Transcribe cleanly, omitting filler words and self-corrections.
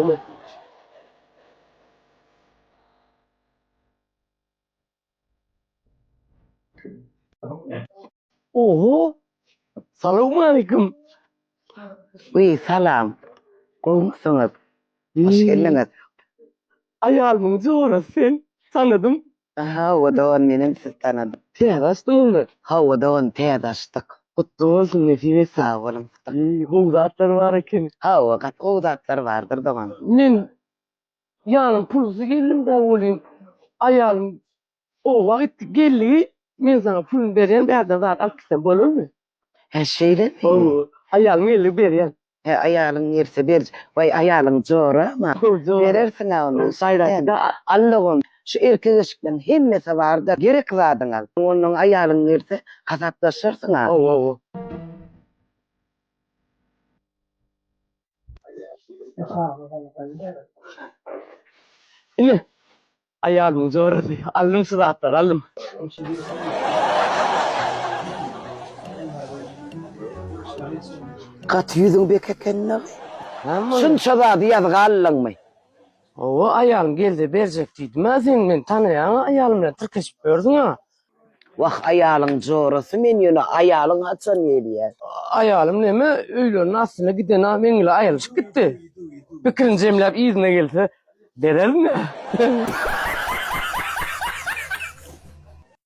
mı? Oho! Selamun aleyküm. Uy salam. Komşunuz. Hoş geldiniz. Ayağımın sonra sen tanıdım. Aha, o da on benim siz tanıdım. Teğdaştın mı? Ha, o da on tedaştık. Kutlu olsun nefis. Sağ olun. Hovzatlar var eken. Ha, o kat kovdatlar vardır da bana. Men yanım pulsu geldim de olayım. Ayağım o vakit geldi. Men sana pul beryen bir adam var. Aksan bolur mu? Her şeyle mi? Oo. Ayağım geldi beryen. He, ayağın yerse bir, vay ayağın zor ama verirsin ha onu. Sayrakta Allah'ım şu erkek ışıkların hemmesi vardır. Gerek zadın al. Onun ayağın yerse kasaplaşırsın ha. Oo. Ne? Ayağım zor. Aldım sıratlar aldım. Kat yüzün bekeken Ama şunça da diyaz gallın mı? o ayağım geldi verecek dedim. Ben seni ben tanıyan ayağımla tırkışıp gördün ha. Vah ayağın zorusu men yine ayağın açan yeri ya. Ayağım ne mi? Öyle aslında giden ha benimle ayılış gitti. Fikrin cemlep izine gelse derer mi?